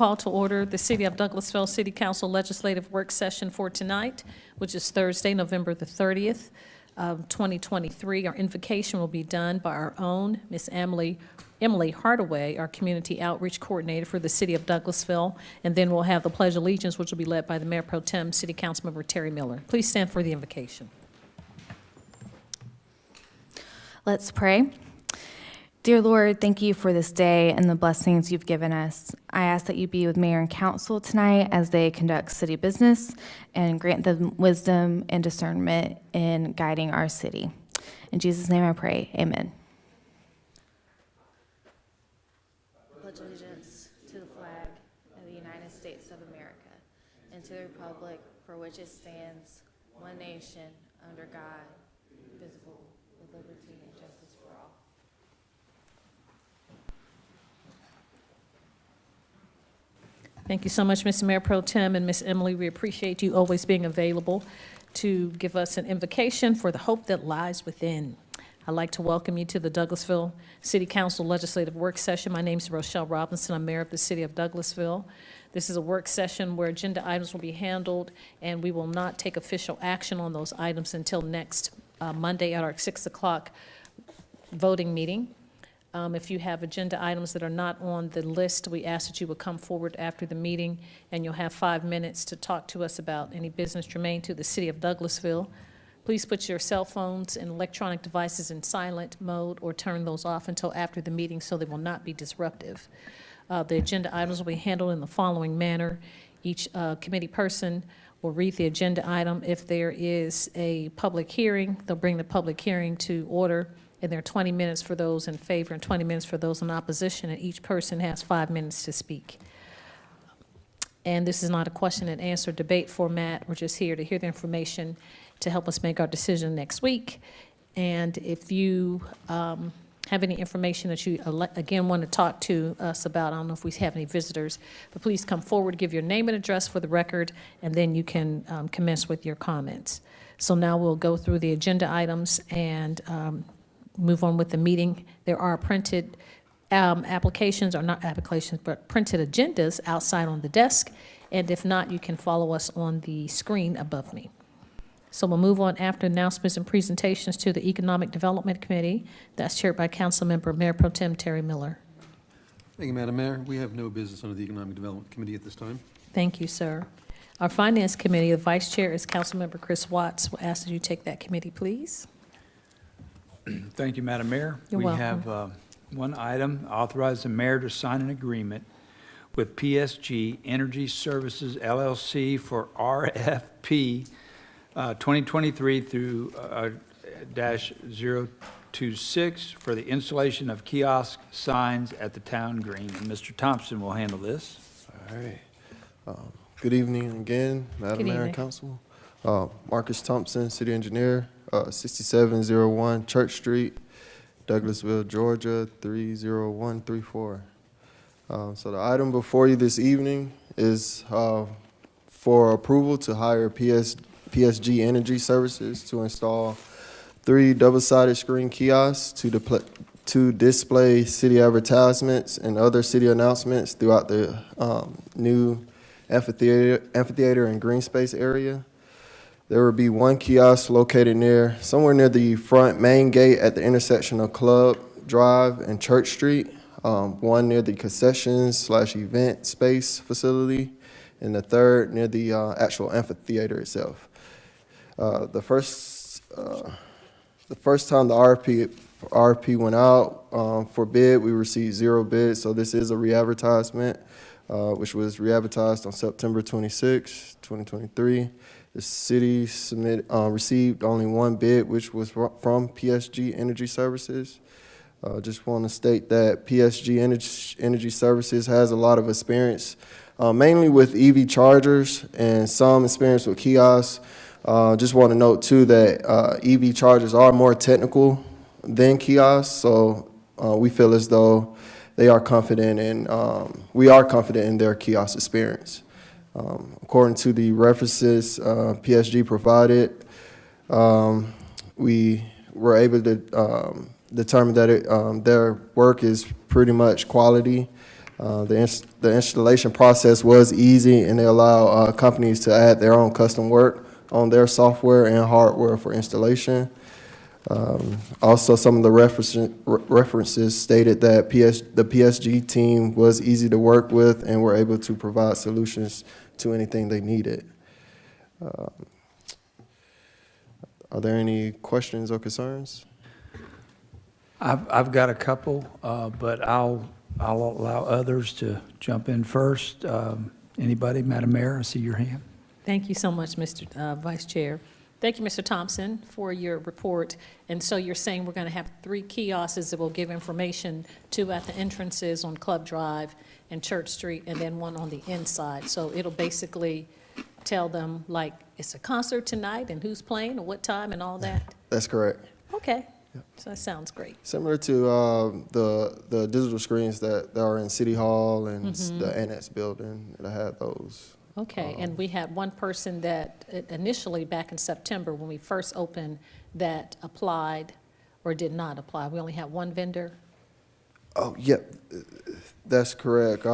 call to order the City of Douglasville City Council Legislative Work Session for tonight, which is Thursday, November the 30th, 2023. Our invocation will be done by our own Miss Emily Hardaway, our Community Outreach Coordinator for the City of Douglasville, and then we'll have the Pledge of Allegiance, which will be led by the Mayor Pro Tem, City Councilmember Terry Miller. Please stand for the invocation. Let's pray. Dear Lord, thank you for this day and the blessings you've given us. I ask that you be with Mayor and Council tonight as they conduct city business and grant them wisdom and discernment in guiding our city. In Jesus' name I pray, amen. Pledge allegiance to the flag of the United States of America and to the republic for which it stands, one nation, under God, indivisible, with liberty and justice for all. Thank you so much, Mr. Mayor Pro Tem and Ms. Emily. We appreciate you always being available to give us an invocation for the hope that lies within. I'd like to welcome you to the Douglasville City Council Legislative Work Session. My name is Rochelle Robinson. I'm Mayor of the City of Douglasville. This is a work session where agenda items will be handled, and we will not take official action on those items until next Monday at our 6 o'clock voting meeting. If you have agenda items that are not on the list, we ask that you would come forward after the meeting, and you'll have 5 minutes to talk to us about any business germane to the City of Douglasville. Please put your cell phones and electronic devices in silent mode or turn those off until after the meeting so they will not be disruptive. The agenda items will be handled in the following manner. Each committee person will read the agenda item. If there is a public hearing, they'll bring the public hearing to order. And there are 20 minutes for those in favor and 20 minutes for those in opposition, and each person has 5 minutes to speak. And this is not a question and answer debate format. We're just here to hear the information to help us make our decision next week. And if you have any information that you, again, want to talk to us about, I don't know if we have any visitors, but please come forward, give your name and address for the record, and then you can commence with your comments. So now we'll go through the agenda items and move on with the meeting. There are printed applications, or not applications, but printed agendas outside on the desk. And if not, you can follow us on the screen above me. So we'll move on after announcements and presentations to the Economic Development Committee. That's chaired by Councilmember Mayor Pro Tem Terry Miller. Thank you, Madam Mayor. We have no business under the Economic Development Committee at this time. Thank you, sir. Our Finance Committee, the Vice Chair is Councilmember Chris Watts. We'll ask that you take that committee, please. Thank you, Madam Mayor. You're welcome. We have one item, authorize the mayor to sign an agreement with PSG Energy Services LLC for RFP 2023 through -026 for the installation of kiosk signs at the town green. And Mr. Thompson will handle this. All right. Good evening again, Madam Mayor and Council. Marcus Thompson, City Engineer, 6701 Church Street, Douglasville, Georgia, 30134. So the item before you this evening is for approval to hire PSG Energy Services to install 3 double-sided screen kiosks to display city advertisements and other city announcements throughout the new amphitheater and green space area. There will be 1 kiosk located somewhere near the front main gate at the intersection of Club Drive and Church Street, 1 near the concessions/event space facility, and the 3rd near the actual amphitheater itself. The first time the RFP went out for bid, we received 0 bids, so this is a re-advertisement, which was re-advertised on September 26, 2023. The city received only 1 bid, which was from PSG Energy Services. Just want to state that PSG Energy Services has a lot of experience, mainly with EV chargers and some experience with kiosks. Just want to note, too, that EV chargers are more technical than kiosks, so we feel as though they are confident in, we are confident in their kiosk experience. According to the references PSG provided, we were able to determine that their work is pretty much quality. The installation process was easy, and they allow companies to add their own custom work on their software and hardware for installation. Also, some of the references stated that the PSG team was easy to work with and were able to provide solutions to anything they needed. Are there any questions or concerns? I've got a couple, but I'll allow others to jump in first. Anybody? Madam Mayor, I see your hand. Thank you so much, Mr. Vice Chair. Thank you, Mr. Thompson, for your report. And so you're saying we're going to have 3 kiosks that will give information, 2 at the entrances on Club Drive and Church Street, and then 1 on the inside. So it'll basically tell them, like, it's a concert tonight and who's playing and what time and all that? That's correct. Okay, so that sounds great. Similar to the digital screens that are in City Hall and the Annex building, that have those. Okay, and we had one person that initially, back in September, when we first opened, that applied or did not apply. We only had one vendor? Oh, yep, that's correct.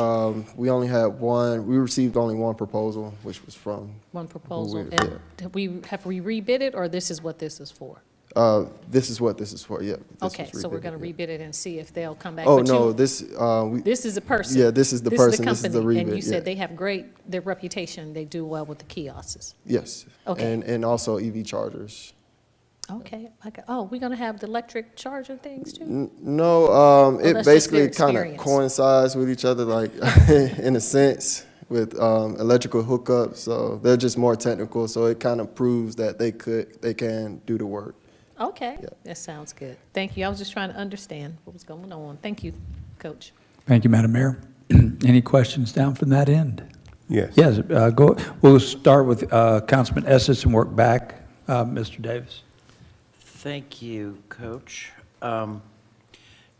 We only had one, we received only one proposal, which was from. One proposal. we- And have we rebid it, or this is what this is for? This is what this is for, yep. this Okay, was so we're rebid, going to yeah. rebid it and see if they'll come back. Oh, But no, you- this, This is a person. yeah, this is the person, this is the company, and rebid, you said yeah. they have their reputation, they do well with the kiosks. Yes. Okay. And also EV chargers. Okay, we're going to have the electric charger things too? No, it that's just their basically kind of experience. coincides with each other, like, in a sense, with electrical hookups. So they're just more technical, so it kind of proves that they can do the work. Okay, Yeah. that sounds good. Thank you. I was just trying to understand what was going on. Thank you, Coach. Thank you, Madam Mayor. Any questions down from that end? Yes. Yes, we'll start with Councilman Estes and work back. Mr. Davis. Thank you, Coach.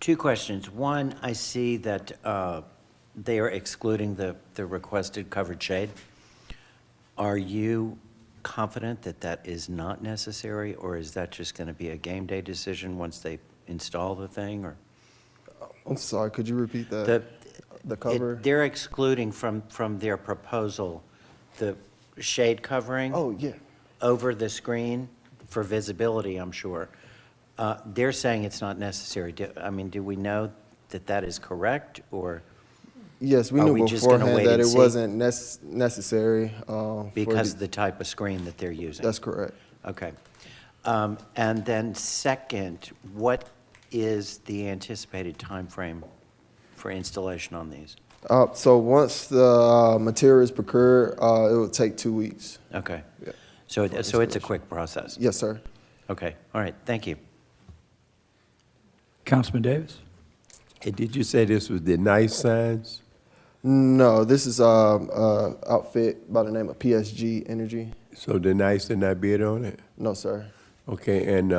2 questions. One, I see that they are excluding the requested covered shade. Are you confident that that is not necessary, or is that just going to be a game day decision once they install the thing, or? I'm sorry, could you repeat that? The cover? They're excluding from their proposal the shade covering Oh, yeah. over the screen for visibility, I'm sure. They're saying it's not necessary. Do we know that that is correct, or Yes, we Are knew we just gonna beforehand wait that and it see? wasn't necessary. For because of the type of screen that they're using? That's correct. Okay. And then second, what is the anticipated time frame for installation on these? So once the material is procured, it will take 2 weeks. Okay. Yeah. So it's a installation. quick process? Yes, sir. Okay, all right, thank you. Councilman Davis? And did you say this was the nice signs? No, this is outfit by the name of PSG Energy. So the nice did not bid on it? No, sir. Okay, and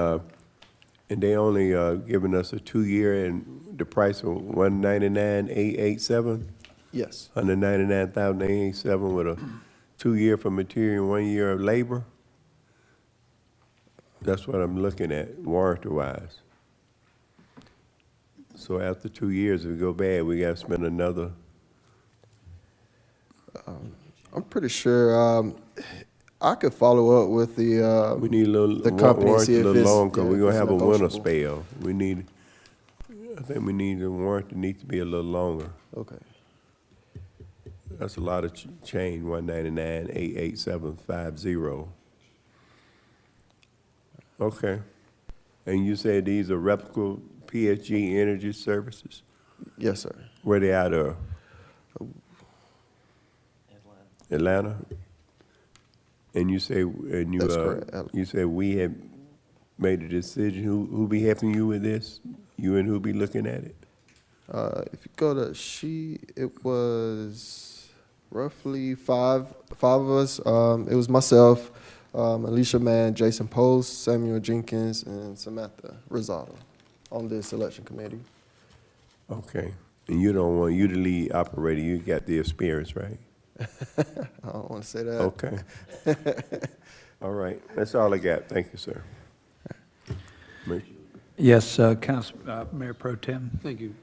they only giving us a 2-year and the price of $199,887? Yes. $199,887 with a 2-year for material and 1 year of labor? That's what I'm looking at, warranty-wise. So after 2 years, if it go bad, we gotta spend another. I'm pretty sure I could follow up with the We need a little the company, warranty see a if little it's- long, because yeah, we're if gonna it's have a winter negotiable. spell. I think we need, the warranty needs to be a little longer. Okay. That's a lot of change, 199,88750. Okay. And you said these are replicable PSG Energy Services? Yes, sir. Where they out of? Atlanta? And you say, That's correct. you said we have made a decision. Who be helping you with this? You and who be looking at it? If you go to it was roughly five of us. It was myself, Alicia Mann, Jason Post, Samuel Jenkins, and Samantha Rosado on the selection committee. Okay. And you don't want, you the lead operator, you got the experience, right? I don't want to say that. Okay. All right. That's all I got. Thank you, sir. Yes, Mayor Pro Tem. Thank you,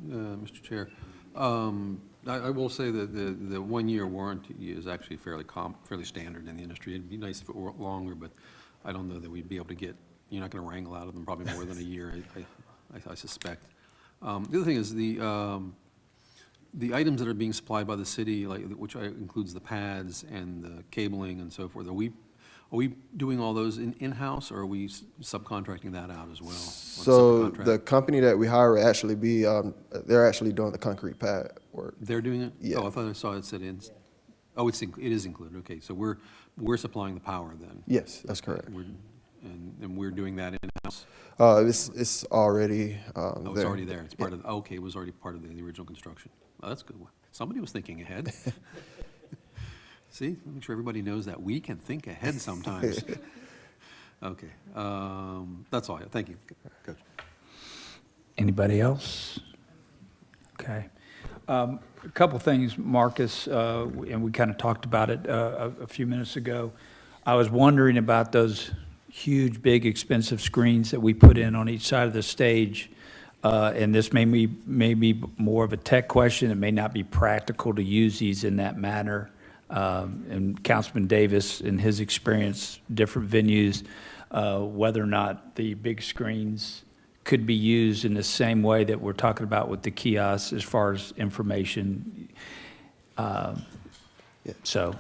Mr. Chair. I will say that the 1-year warranty is actually fairly standard in the industry. It'd be nice if it were longer, but I don't know that we'd be able to get, you're not going to wrangle out of them probably more than a year, I suspect. The other thing is the items that are being supplied by the city, like, which includes the pads and the cabling and so forth, are we doing all those in-house, or are we subcontracting that out as well? So the company that we hire will actually be, they're actually doing the concrete pad work. They're doing it? Yeah. Oh, I thought I saw it said in, oh, it is included, okay, so we're supplying the power then? Yes, that's correct. And we're doing that in-house? It's already Oh, it's there. already there, it's part of, okay, it was already part of the original construction. Oh, that's good. Somebody was thinking ahead. See, make sure everybody knows that we can think ahead sometimes. Okay, that's all, thank you, Coach. Anybody else? Okay. A couple things, Marcus, and we kind of talked about it a few minutes ago. I was wondering about those huge, big, expensive screens that we put in on each side of the stage. And this may be more of a tech question. It may not be practical to use these in that manner. And Councilman Davis, in his experience, different venues, whether or not the big screens could be used in the same way that we're talking about with the kiosks as far as information. So.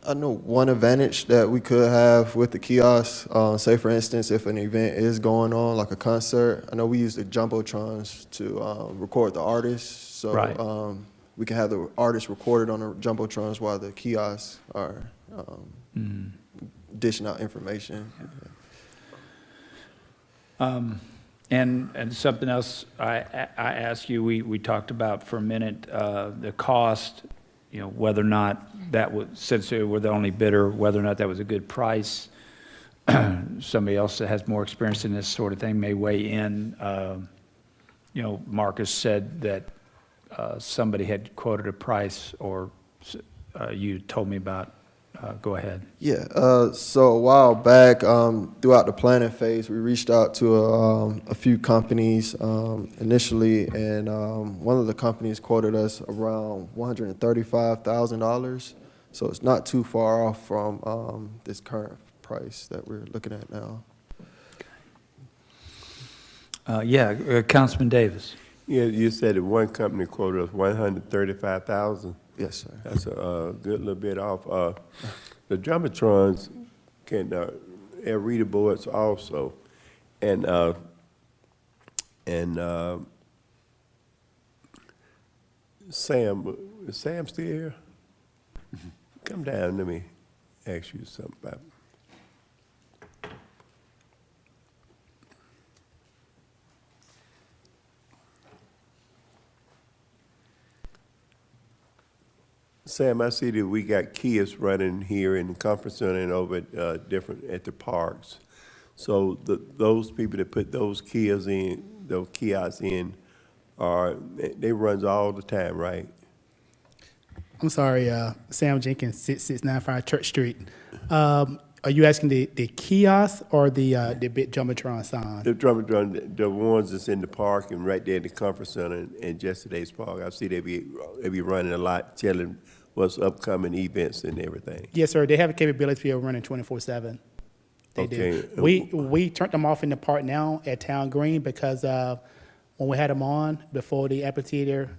I know one advantage that we could have with the kiosks, say for instance, if an event is going on, like a concert, I know we use the jumbotrons to record the artists. So Right. We can have the artists recorded on the jumbotrons while the kiosks are dishing out information. And something else I asked you, we talked about for a minute, the cost, you know, whether or not that was, since they were the only bidder, whether or not that was a good price. Somebody else that has more experience in this sort of thing may weigh in. You know, Marcus said that somebody had quoted a price, or you told me about. Go ahead. Yeah, so a while back, throughout the planning phase, we reached out to a few companies initially, and one of the companies quoted us around $135,000. So it's not too far off from this current price that we're looking at now. Councilman Davis. Yeah, you said that one company quoted us 135,000. Yes, sir. That's a good little bit off. The jumbotrons can have reader boards also, and Sam, is Sam still here? Come down. Let me ask you something about. Sam, I see that we got kiosks running here in the conference center and over at at the parks. So those people that put those kiosks in, they runs all the time, right? I'm sorry, Sam Jenkins, 6695 Church Street. Are you asking the kiosk or the big Jumbotron sign? The Jumbotron, the ones that's in the park and right there in the conference center and yesterday's park. I see they be running a lot, telling what's upcoming events and everything. Yes, sir. They have a capability of running 24/7. They Okay. do. We turned them off in the park now at Town Green because when we had them on before the amphitheater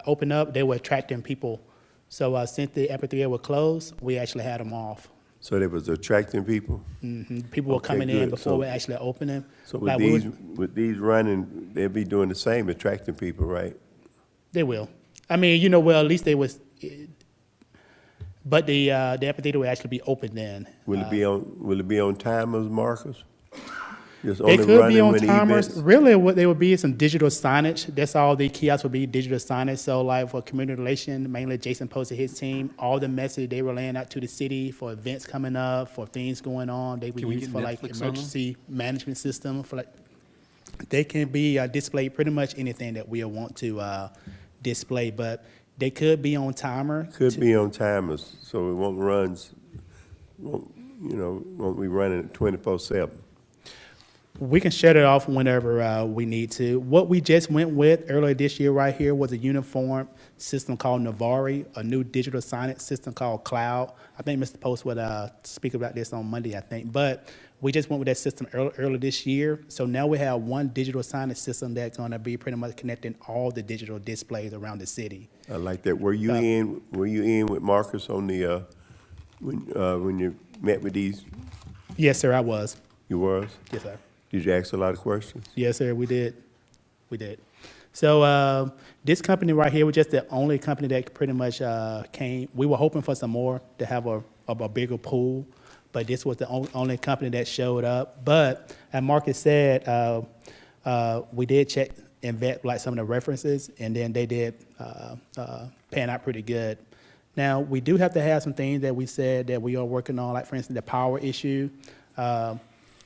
opened up, they were attracting people. So since the amphitheater was closed, we actually had them off. So they was attracting people? People were Okay, coming in good. before So- we actually opened them. So Like, we was- with these running, they'll be doing the same, attracting people, right? They will. I mean, well, at least they was. But the amphitheater will actually be open then. Will it be on timers, Marcus? Just It only could be running on when the timers. events- Really, what they would be is some digital signage. That's all the kiosks would be, digital signage. So like for community relation, mainly Jason posted his team, all the message they were laying out to the city for events coming up, for things going on, they would Can we use get for like Netflix on them? emergency management system. For like, they can be displayed pretty much anything that we want to display, but they could be on timer. Could be on timers, so it won't be running 24/7. We can shut it off whenever we need to. What we just went with earlier this year right here was a uniform system called Navari, a new digital signage system called Cloud. I think Mr. Post would speak about this on Monday, I think. But we just went with that system earlier this year. So now we have one digital signage system that's going to be pretty much connecting all the digital displays around the city. I like that. Were you in with Marcus on the, when you met with these? Yes, sir, I was. You was? Yes, sir. Did you ask a lot of questions? Yes, sir, we did. We did. So this company right here was just the only company that pretty much came. We were hoping for some more to have a bigger pool, but this was the only company that showed up. But as Marcus said, we did check and vet like some of the references, and then they did pan out pretty good. Now, we do have to have some things that we said that we are working on, like for instance, the power issue.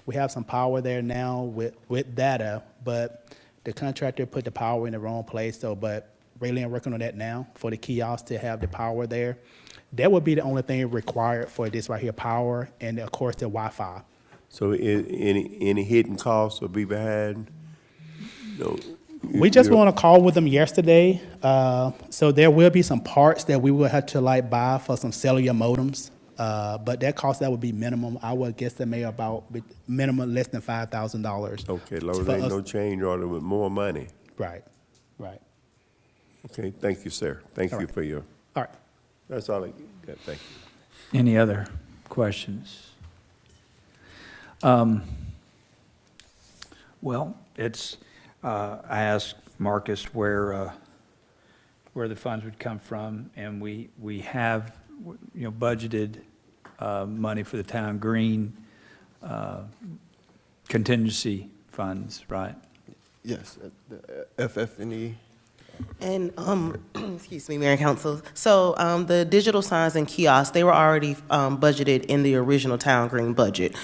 We have some power there now with data, but the contractor put the power in the wrong place. So, but Raylan working on that now for the kiosks to have the power there. That would be the only thing required for this right here, power, and of course the Wi-Fi. So any hidden costs will be behind? No. We just were on a call with them yesterday. So there will be some parts that we will have to like buy for some cellular modems. But that cost, that would be minimum. I would guesstimate about minimum less than $5,000. Okay, Lord, ain't no change order with more money. Right, right. Okay, thank you, sir. Thank All you right. for your, All right. that's all I got, thank you. Any other questions? Well, it's, I asked Marcus where the funds would come from, and we have, budgeted money for the town green contingency funds, right? Yes, the FF&E. And, excuse me, Mayor and Council. So the digital signs and kiosks, they were already budgeted in the original Town Green budget.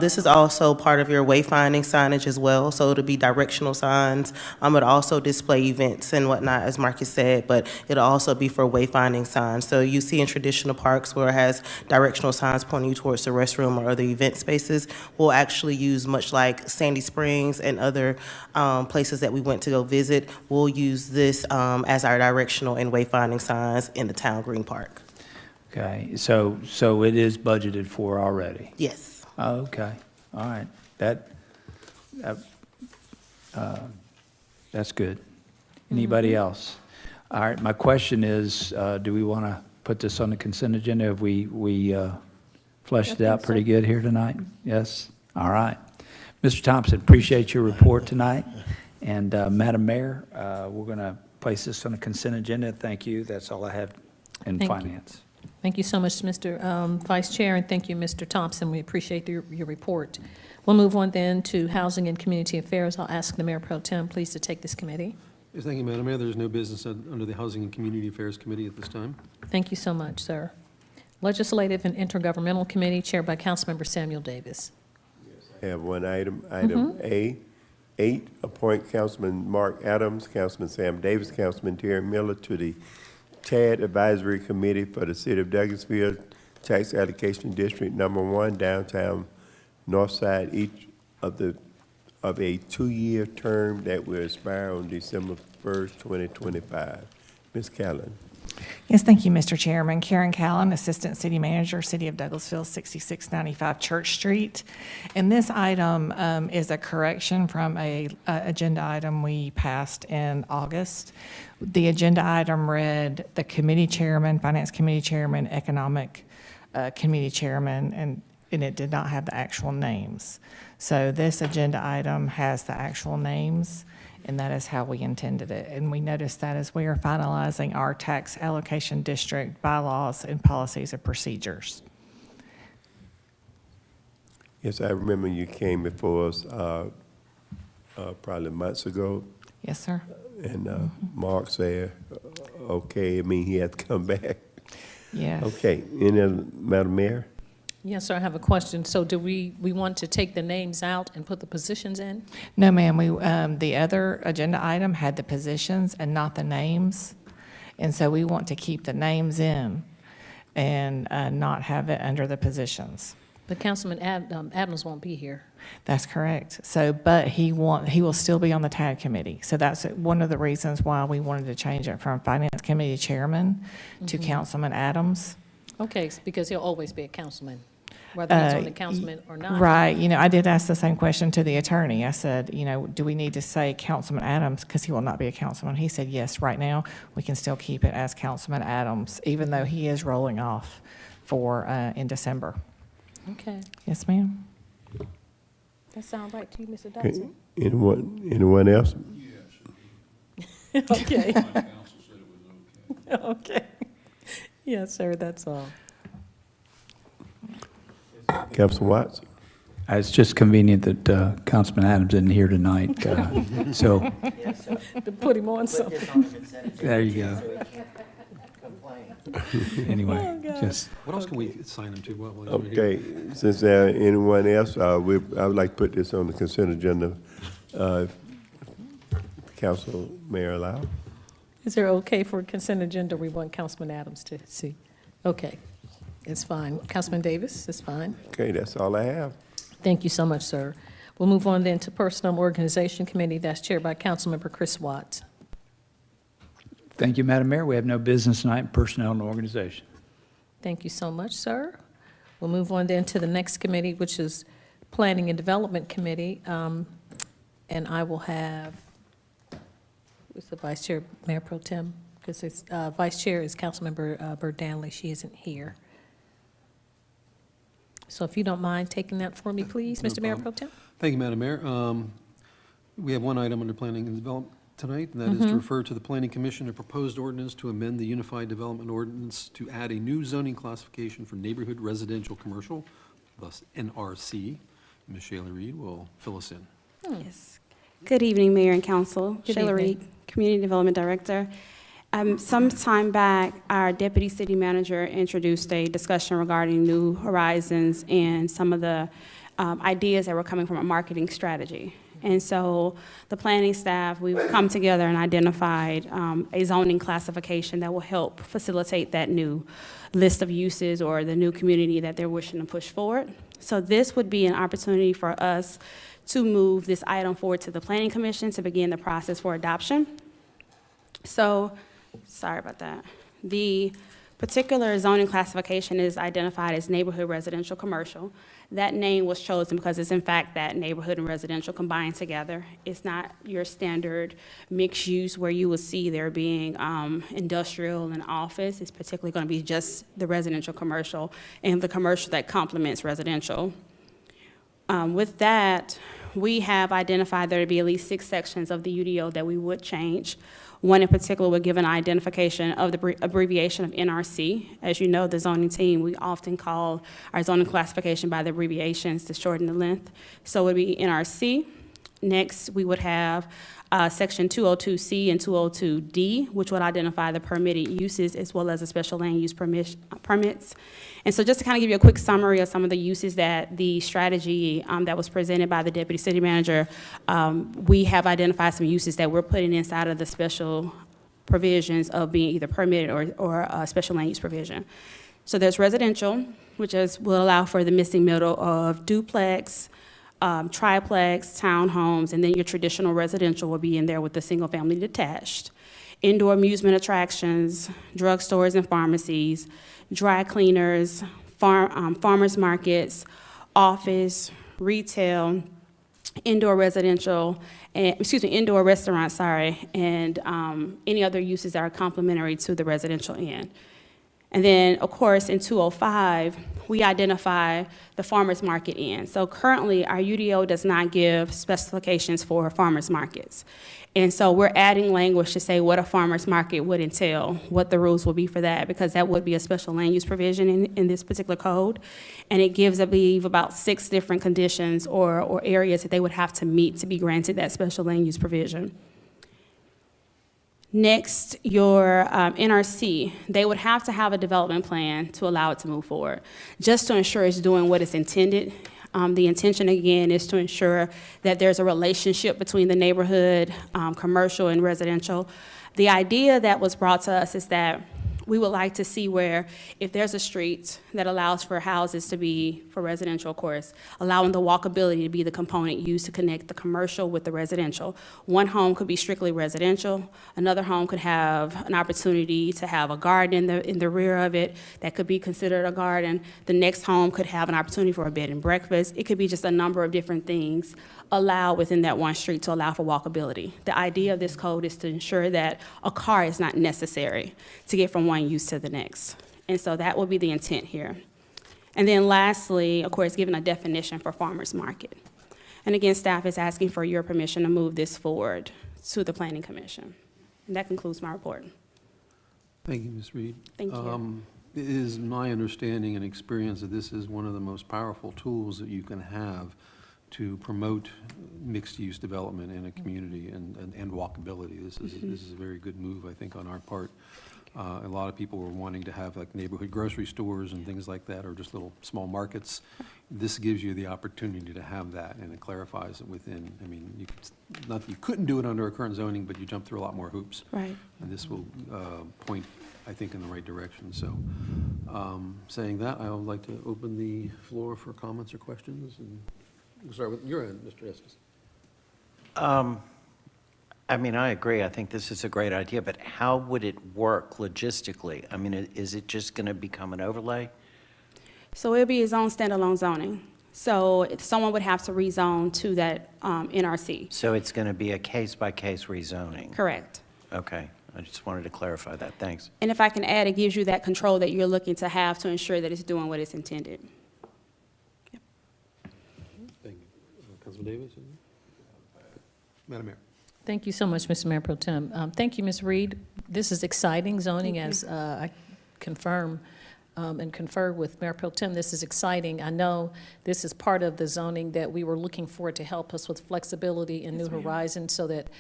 This is also part of your wayfinding signage as well, so it'll be directional signs. It'll also display events and whatnot, as Marcus said, but it'll also be for wayfinding signs. So you see in traditional parks where it has directional signs pointing you towards the restroom or other event spaces, we'll actually use, much like Sandy Springs and other places that we went to go visit, we'll use this as our directional and wayfinding signs in the Town Green Park. Okay, so it is budgeted for already? Yes. Oh, okay, all right. That's good. Anybody else? All right, my question is, do we want to put this on the consent agenda? Have we fleshed it out pretty good here tonight? Yes? All right. Mr. Thompson, appreciate your report tonight. And Madam Mayor, we're going to place this on the consent agenda. Thank you. That's all I have in Thank you. finance. Thank you so much, Mr. Vice Chair, and thank you, Mr. Thompson. We appreciate your report. We'll move on then to Housing and Community Affairs. I'll ask the Mayor Pro Tem, please, to take this committee. Yes, thank you, Madam Mayor. There's no business under the Housing and Community Affairs Committee at this time. Thank you so much, sir. Legislative and Intergovernmental Committee, chaired by Councilmember Samuel Davis. Have one item, item A, 8, appoint Councilman Mark Adams, Councilman Sam Davis, Councilman Terry Miller to the TAD Advisory Committee for the City of Douglasville Tax Allocation District Number 1, downtown north side, each of a 2-year term that will expire on December 1st, 2025. Ms. Callen. Yes, thank you, Mr. Chairman. Karen Callen, Assistant City Manager, City of Douglasville, 6695 Church Street. And this item is a correction from a agenda item we passed in August. The agenda item read the committee chairman, Finance Committee Chairman, Economic Committee Chairman, and it did not have the actual names. So this agenda item has the actual names, and that is how we intended it. And we noticed that as we are finalizing our tax allocation district bylaws and policies and procedures. Yes, I remember you came before us probably months ago, Yes, sir. and Mark said, okay, I mean, he had to come back. Yes. Okay, any other, Madam Mayor? Yes, sir, I have a question. So do we want to take the names out and put the positions in? No, ma'am, the other agenda item had the positions and not the names. And so we want to keep the names in and not have it under the positions. But Councilman Adams won't be here. That's correct. So, but he will still be on the TAD committee. So that's one of the reasons why we wanted to change it from Finance Committee Chairman to Councilman Adams. Okay, because he'll always be a councilman, whether he's on the councilman or not. Right. I did ask the same question to the attorney. I said, do we need to say Councilman Adams because he will not be a councilman? He said, yes, right now, we can still keep it as Councilman Adams, even though he is rolling off in December. Okay. Yes, ma'am. That sound right to you, Mr. Okay. Dodson? Anyone else? Okay. Okay. Yes, sir, that's all. Councilman Watts? It's just convenient that Councilman Adams isn't here tonight, so To put him on something. there you go. Anyway, just, What else can we assign him to? While he's here? Okay, since there anyone else, I would like to put this on the consent agenda. Council Mayor allow? Is there okay for a consent agenda? We want Councilman Adams to see. Okay, it's fine. Councilman Davis, it's fine. Okay, that's all I have. Thank you so much, sir. We'll move on then to Personnel Organization Committee. That's chaired by Councilmember Chris Watts. thank you, Madam Mayor. We have no business tonight in personnel and organization. Thank you so much, sir. We'll move on then to the next committee, which is Planning and Development Committee. And I will have, who's the Vice Chair, Mayor Pro Tem? Because it's, Vice Chair is Councilmember Byrd Danley. She isn't here. So if you don't mind taking that for me, please, No Mr. Mayor problem. Pro Tem? Thank you, Madam Mayor. We have one item under Planning and Development tonight, and that is to refer to the Planning Commission a proposed ordinance to amend the Unified Development Ordinance to add a new zoning classification for neighborhood residential commercial, thus NRC. Ms. Shayla Reed will fill us in. Yes. Good evening, Mayor and Council. Good Shayla evening. Reed, Community Development Director. Some time back, our Deputy City Manager introduced a discussion regarding New Horizons and some of the ideas that were coming from a marketing strategy. And so the planning staff, we've come together and identified a zoning classification that will help facilitate that new list of uses or the new community that they're wishing to push forward. So this would be an opportunity for us to move this item forward to the Planning Commission to begin the process for adoption. So, sorry about that. The particular zoning classification is identified as neighborhood residential commercial. That name was chosen because it's in fact that neighborhood and residential combined together. It's not your standard mixed use where you will see there being industrial and office. It's particularly going to be just the residential commercial and the commercial that complements residential. With that, we have identified there to be at least 6 sections of the UDO that we would change. One in particular would give an identification of the abbreviation of NRC. As you know, the zoning team, we often call our zoning classification by the abbreviations to shorten the length. So it would be NRC. Next, we would have Section 202C and 202D, which would identify the permitted uses as well as the special land use permits. And so just to kind of give you a quick summary of some of the uses that the strategy that was presented by the Deputy City Manager, we have identified some uses that we're putting inside of the special provisions of being either permitted or a special land use provision. So there's residential, which will allow for the missing middle of duplex, triplex, townhomes, and then your traditional residential will be in there with the single-family detached. Indoor amusement attractions, drugstores and pharmacies, dry cleaners, farmers markets, office, retail, indoor residential, indoor restaurants, and any other uses that are complementary to the residential end. And then, of course, in 205, we identify the farmers market end. So currently, our UDO does not give specifications for farmers markets. And so we're adding language to say what a farmers market would entail, what the rules will be for that, because that would be a special land use provision in this particular code. And it gives, I believe, about 6 different conditions or areas that they would have to meet to be granted that special land use provision. Next, your NRC, they would have to have a development plan to allow it to move forward, just to ensure it's doing what it's intended. The intention, again, is to ensure that there's a relationship between the neighborhood, commercial, and residential. The idea that was brought to us is that we would like to see where if there's a street that allows for houses to be, for residential, of course, allowing the walkability to be the component used to connect the commercial with the residential. One home could be strictly residential. Another home could have an opportunity to have a garden in the rear of it that could be considered a garden. The next home could have an opportunity for a bed and breakfast. It could be just a number of different things allowed within that one street to allow for walkability. The idea of this code is to ensure that a car is not necessary to get from one use to the next. And so that will be the intent here. And then lastly, of course, giving a definition for farmer's market. And again, staff is asking for your permission to move this forward to the Planning Commission. And that concludes my report. Thank you, Ms. Reed. Thank you. It is my understanding and experience that this is one of the most powerful tools that you can have to promote mixed-use development in a community and walkability. This is a very good move, I think, on our part. A lot of people were wanting to have like neighborhood grocery stores and things like that, or just little small markets. This gives you the opportunity to have that, and it clarifies it within, I mean, not that you couldn't do it under our current zoning, but you jump through a lot more hoops. Right. And this will point, I think, in the right direction. So, saying that, I would like to open the floor for comments or questions. And we'll start with your end, Mr. Estes. I mean, I agree. I think this is a great idea, but how would it work logistically? I mean, is it just going to become an overlay? So it'll be its own standalone zoning. So if someone would have to rezone to that NRC. So it's going to be a case-by-case rezoning? Correct. Okay. I just wanted to clarify that. Thanks. And if I can add, it gives you that control that you're looking to have to ensure that it's doing what it's intended. Thank you. Councilman Davis? Madam Mayor. Thank you so much, Mr. Mayor Pro Tem. Thank you, Ms. Reed. This is exciting zoning, as I confirm and confer with Mayor Pro Tem. This is exciting. I know this is part of the zoning that we were looking for to help us with flexibility in New Horizons, so that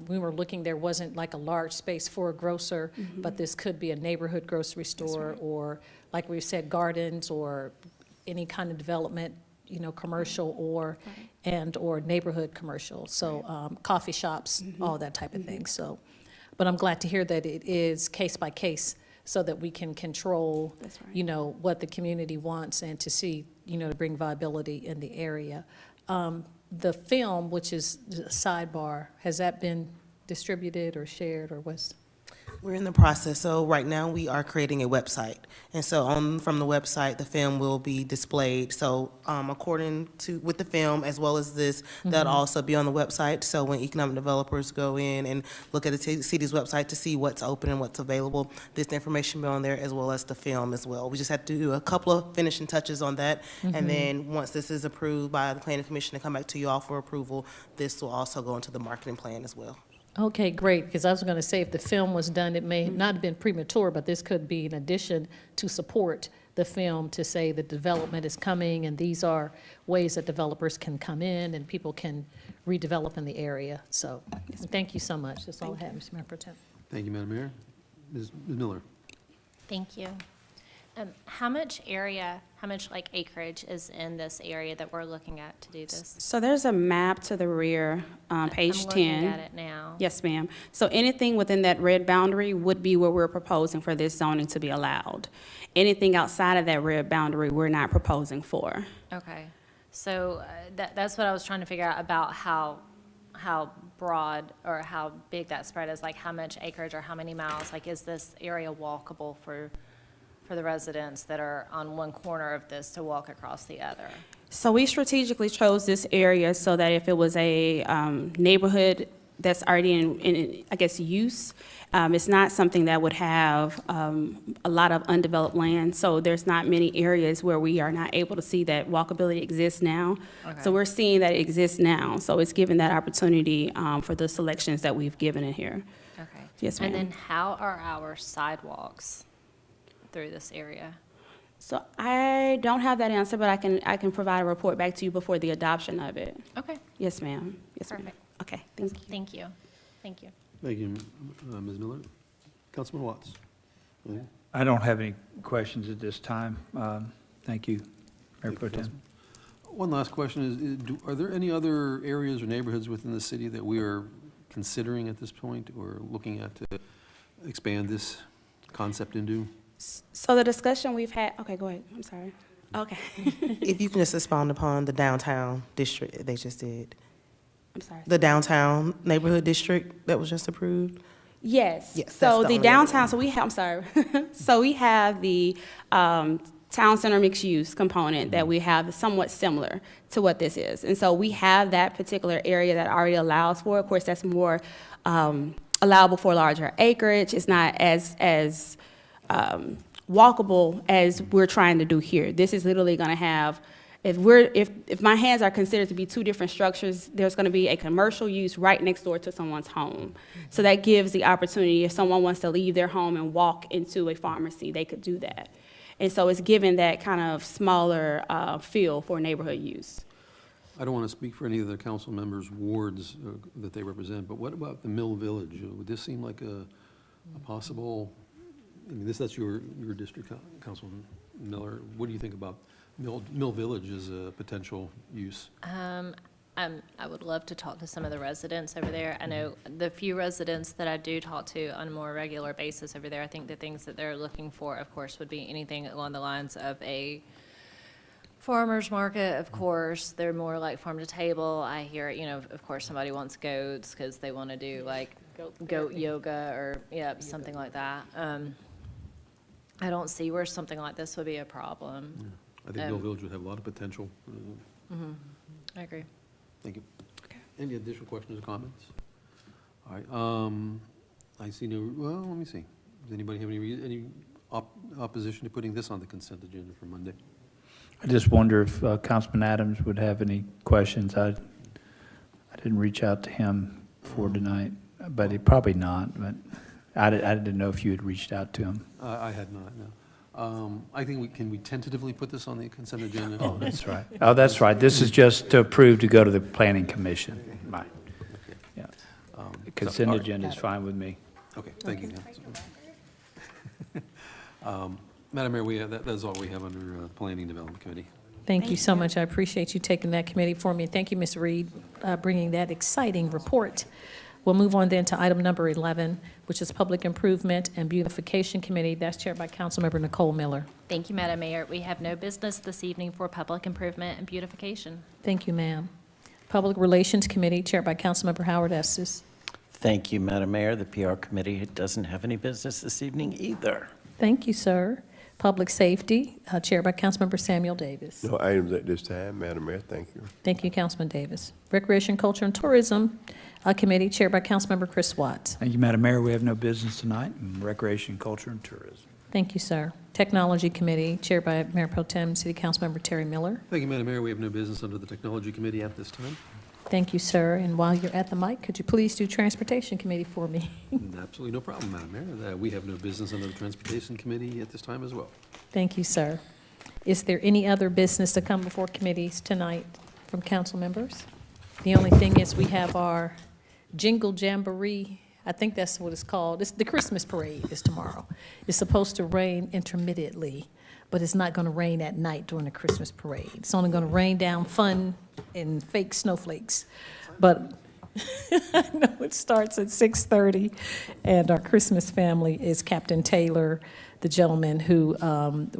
we were looking, there wasn't like a large space for a grocer, but this could be a neighborhood grocery store, or like we said, gardens, or any kind of development, you know, commercial or neighborhood commercial. So coffee shops, all that type of thing. So, but I'm glad to hear that it is case by case, so that we can control, you know, what the community wants, and to see, you know, to bring viability in the area. The film, which is a sidebar, has that been distributed or shared, or was? We're in the process. So right now we are creating a website. And so from the website, the film will be displayed. So according to, with the film as well as this, that'll also be on the website. So when economic developers go in and look at the city's website to see what's open and what's available, this information will be on there, as well as the film as well. We just have to do a couple of finishing touches on that. And then once this is approved by the Planning Commission to come back to you all for approval, this will also go into the marketing plan as well. Okay, great, because I was going to say, if the film was done, it may not have been premature, but this could be an addition to support the film, to say the development is coming, and these are ways that developers can come in and people can redevelop in the area. So thank you so much. That's all I have, Mr. Mayor Pro Tem. Thank you, Madam Mayor. Ms. Miller. Thank you. How much like acreage is in this area that we're looking at to do this? So there's a map to the rear, page 10. I'm looking at it now. Yes, ma'am. So anything within that red boundary would be where we're proposing for this zoning to be allowed. Anything outside of that red boundary, we're not proposing for. Okay. So that's what I was trying to figure out about how broad or how big that spread is, like how much acreage or how many miles. Like, is this area walkable for the residents that are on one corner of this to walk across the other? So we strategically chose this area so that if it was a neighborhood that's already in I guess, use, it's not something that would have a lot of undeveloped land. So there's not many areas where we are not able to see that walkability exists now. Okay. So we're seeing that it exists now. So it's given that opportunity for the selections that we've given in here. Okay. Yes, ma'am. And then how are our sidewalks through this area? So I don't have that answer, but I can provide a report back to you before the adoption of it. Okay. Yes, ma'am. Yes, ma'am. Perfect. Okay, thank you. Thank you. Thank you. Thank you, Ms. Miller. Councilman Watts. I don't have any questions at this time. Thank you, Mayor Pro Tem. One last question is, are there any other areas or neighborhoods within the city that we are considering at this point or looking at to expand this concept into? So the discussion we've had, okay, go ahead, I'm sorry. Okay, If you can just expound upon the downtown district they just did. I'm sorry. The downtown neighborhood district that was just approved? Yes. Yes, that's So the the only other downtown, one. so we have, I'm sorry. So we have the town center mixed use component that we have somewhat similar to what this is. And so we have that particular area that already allows for, of course, that's more allowable for larger acreage. It's not as walkable as we're trying to do here. This is literally gonna have, if my hands are considered to be two different structures, there's gonna be a commercial use right next door to someone's home. So that gives the opportunity, if someone wants to leave their home and walk into a pharmacy, they could do that. And so it's given that kind of smaller feel for neighborhood use. I don't want to speak for any of the council members' wards that they represent, but what about the Mill Village? Would this seem like a possible, I mean, that's your district, Councilman Miller. What do you think about Mill Village as a potential use? I would love to talk to some of the residents over there. I know the few residents that I do talk to on a more regular basis over there, I think the things that they're looking for, of course, would be anything along the lines of a farmer's market, of course. They're more like farm to table. I hear, of course, somebody wants goats because they want to do like goat yoga or, something like that. I don't see where something like this would be a problem. I think Mill Village would have a lot of potential. I agree. Thank you. Any additional questions or comments? All right, I see no, well, let me see. Does anybody have any opposition to putting this on the consent agenda for Monday? I just wonder if Councilman Adams would have any questions. I didn't reach out to him for tonight, but he probably not, but I didn't know if you had reached out to him. I had not, no. I think can we tentatively put this on the consent agenda? Oh, that's right. Oh, that's right. This is just to approve to go to the planning commission. Right. Yeah. The consent agenda is fine with me. Okay, thank you. Madam Mayor, that's all we have under Planning Development Committee. Thank you so much. I appreciate you taking that committee for me. Thank you, Ms. Reed, bringing that exciting report. We'll move on then to item number 11, which is Public Improvement and Beautification Committee. That's chaired by Councilmember Nicole Miller. Thank you, Madam Mayor. We have no business this evening for public improvement and beautification. Thank you, ma'am. Public Relations Committee, chaired by Councilmember Howard Estes. Thank you, Madam Mayor. The PR committee doesn't have any business this evening either. Thank you, sir. Public Safety, chaired by Councilmember Samuel Davis. No items at this time, Madam Mayor. Thank you. Thank you, Councilman Davis. Recreation, Culture, and Tourism Committee, chaired by Councilmember Chris Watts. Thank you, Madam Mayor. We have no business tonight in Recreation, Culture, and Tourism. Thank you, sir. Technology Committee, chaired by Mayor Pro Tem City Councilmember Terry Miller. Thank you, Madam Mayor. We have no business under the Technology Committee at this time. Thank you, sir. And while you're at the mic, could you please do Transportation Committee for me? Absolutely no problem, Madam Mayor. We have no business under the Transportation Committee at this time as well. Thank you, sir. Is there any other business to come before committees tonight from council members? The only thing is we have our Jingle Jamboree. I think that's what it's called. It's the Christmas parade is tomorrow. It's supposed to rain intermittently, but it's not going to rain at night during the Christmas parade. It's only going to rain down fun and fake snowflakes. But I know it starts at 6:30, and our Christmas family is Captain Taylor, the gentleman who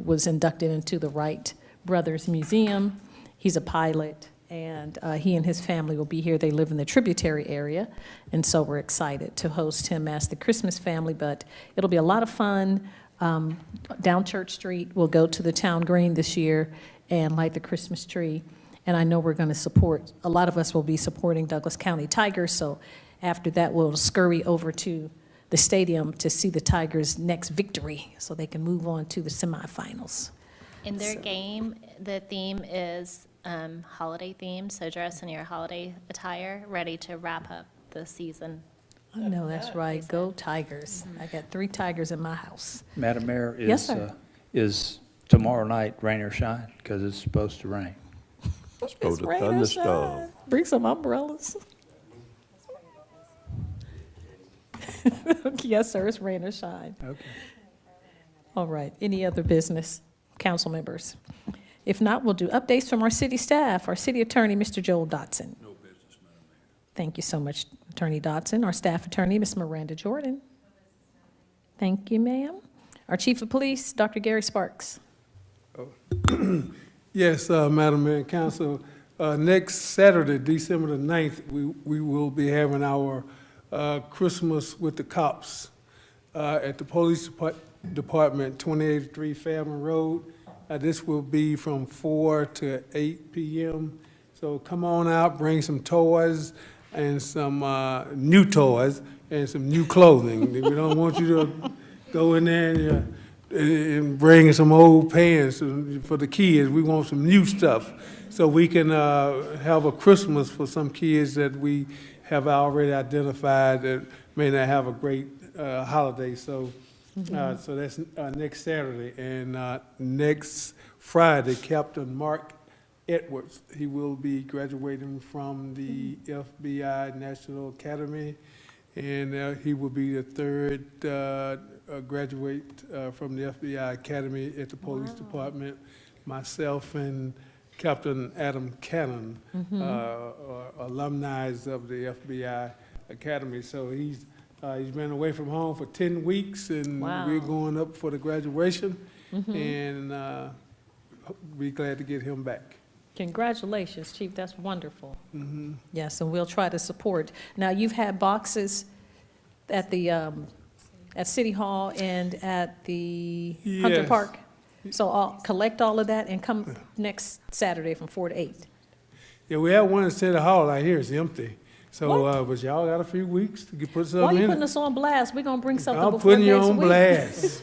was inducted into the Wright Brothers Museum. He's a pilot, and he and his family will be here. They live in the tributary area, and so we're excited to host him as the Christmas family, but it'll be a lot of fun. Down Church Street, we'll go to the town green this year and light the Christmas tree. And I know we're going to support, a lot of us will be supporting Douglas County Tigers, so after that, we'll scurry over to the stadium to see the Tigers' next victory, so they can move on to the semifinals. In their game, the theme is holiday themed, so dress in your holiday attire, ready to wrap up the season. I know, that's right. Go Tigers. I got 3 Tigers in my house. Madam Mayor, Yes, sir. is tomorrow night rain or shine? Because it's supposed to rain. Supposed to rain or thunderstorm. shine. Bring some umbrellas. Yes, sir, it's rain or shine. Okay. All right, any other business, council members? If not, we'll do updates from our city staff. Our city attorney, Mr. Joel Dotson. No business, Madam Mayor. Thank you so much, Attorney Dotson. Our staff attorney, Ms. Miranda Jordan. Thank you, ma'am. Our Chief of Police, Dr. Gary Sparks. Yes, Madam Mayor and Council, next Saturday, December the 9th, we will be having our Christmas with the Cops at the Police Department, 2083 Fairman Road. This will be from 4 to 8 p.m. So come on out, bring some toys and some new toys and some new clothing. We don't want you to go in there and bring some old pants for the kids. We want some new stuff so we can have a Christmas for some kids that we have already identified that may not have a great holiday. So, so that's next Saturday. And next Friday, Captain Mark Edwards, he will be graduating from the FBI National Academy, and he will be the third graduate from the FBI Academy at the Police Department. Myself and Captain Adam Cannon are alumni of the FBI Academy. So he's been away from home for 10 weeks, and we're going up for the graduation, and be glad to get him back. Congratulations, Chief, that's wonderful. Yes, and we'll try to support. Now, you've had boxes at the, at City Hall and at the Hunter Yes. Park? So I'll collect all of that and come next Saturday from 4 to 8. Yeah, we have one at City Hall. I hear it's empty. So, but y'all got a few weeks to put Why something are you in putting it. us on blast? We're gonna bring something I'm before putting you next on week. blast.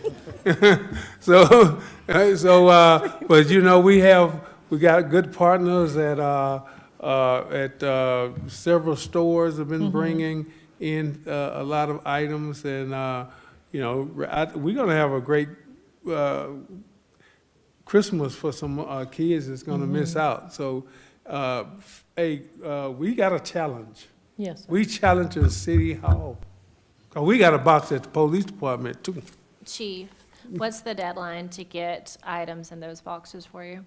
But you know, we got good partners at several stores have been bringing in a lot of items, and you know, we're gonna have a great Christmas for some kids that's gonna miss out. So, hey, we got a challenge. Yes, sir. We challenge the City Hall. 'Cause we got a box at the Police Department too. Chief, what's the deadline to get items in those boxes for you?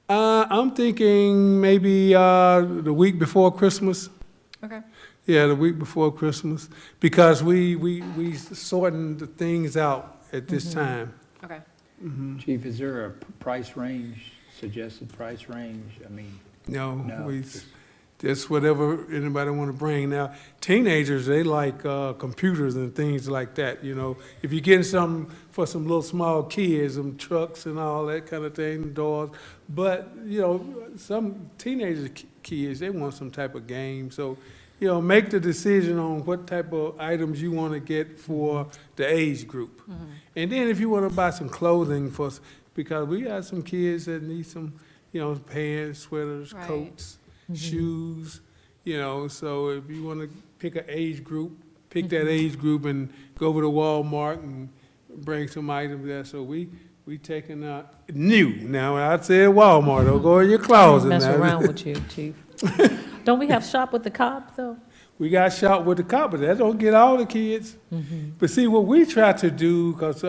I'm thinking maybe the week before Christmas. Okay. Yeah, the week before Christmas, because we sorting the things out at this time. Okay. Chief, is there a price range, suggested price range? I mean, No, No, we just- just whatever anybody want to bring. Now, teenagers, they like computers and things like that. You know, if you're getting something for some little small kids, some trucks and all that kind of thing, doors. But you know, some teenagers kids, they want some type of game. So, you know, make the decision on what type of items you want to get for the age group. And then if you want to buy some clothing for, because we got some kids that need some, you know, pants, sweaters, Right. coats, shoes, you know, so if you want to pick an age group, pick that age group and go over to Walmart and bring some items there. So we taking new. Now, I'd say Walmart, don't go in your closet Mess now. around with you, Chief. Don't we have Shop with the Cop, though? We got shot with the cop, but that don't get all the kids. But see, what we try to do, because,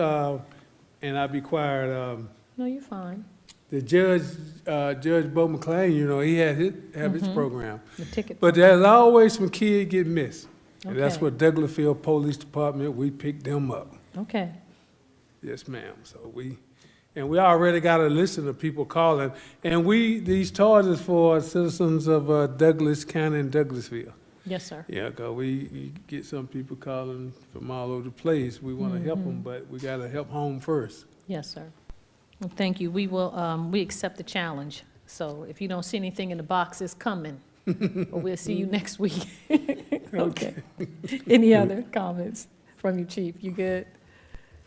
and I'll be quiet, No, you're fine. the judge, Judge Bo McLean, you know, he had his program. The ticket. But there's always some kids get missed. And that's Okay. what Douglasville Police Department, we picked them up. Okay. Yes, ma'am. So we already got a list of people calling. And these toys is for citizens of Douglas County and Douglasville. Yes, sir. Yeah, 'cause we get some people calling from all over the place. We want to help them, but we got to help home first. Yes, sir. Well, thank you. We will, we accept the challenge. So if you don't see anything in the box, it's coming. But we'll see you next week. Okay. Any other comments from you, Chief? You good?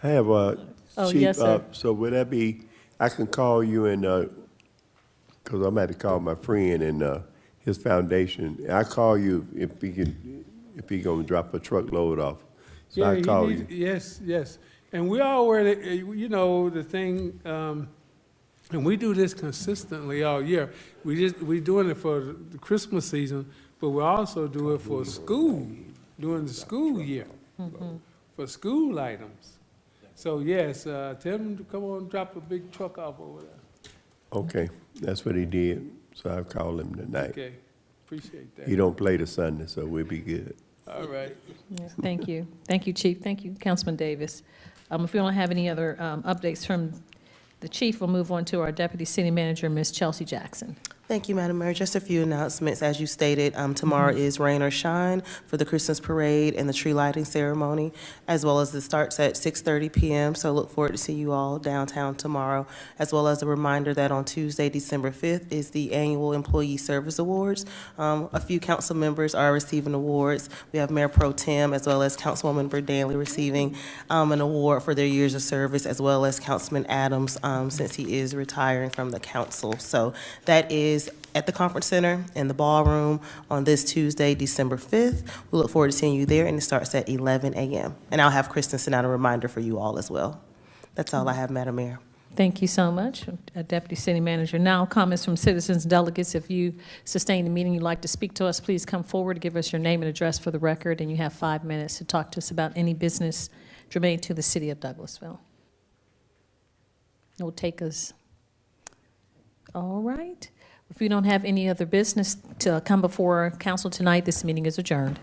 I have Oh, Chief, yes, sir. so would that be, I can call you and, because I'm going to call my friend and his foundation. I call you if he going to drop a truckload off. So I call you. Yes, yes. And we already, you know, the thing, and we do this consistently all year. We doing it for the Christmas season, but we also do it for school, during the school year, for school items. So yes, tell them to come on and drop a big truck off over there. Okay, that's what he did. So I'll call him tonight. Okay, appreciate that. He don't play the Sunday, so we'll be good. All right. Yes, thank you. Thank you, Chief. Thank you, Councilman Davis. If we don't have any other updates from the chief, we'll move on to our deputy city manager, Ms. Chelsea Jackson. Thank you, Madam Mayor. Just a few announcements. As you stated, tomorrow is Rain or Shine for the Christmas parade and the tree lighting ceremony, as well as it starts at 6:30 p.m. So look forward to see you all downtown tomorrow, as well as a reminder that on Tuesday, December 5th, is the annual Employee Service Awards. A few council members are receiving awards. We have Mayor Pro Tem, as well as Councilwoman Berdanley receiving an award for their years of service, as well as Councilman Adams, since he is retiring from the council. So that is at the Conference Center in the ballroom on this Tuesday, December 5th. We look forward to seeing you there, and it starts at 11 a.m. And I'll have Kristen send out a reminder for you all as well. That's all I have, Madam Mayor. Thank you so much, Deputy City Manager. Now, comments from citizens and delegates. If you sustain the meeting, you'd like to speak to us, please come forward, give us your name and address for the record, and you have 5 minutes to talk to us about any business germane to the city of Douglasville. It will take us, all right. If we don't have any other business to come before council tonight, this meeting is adjourned.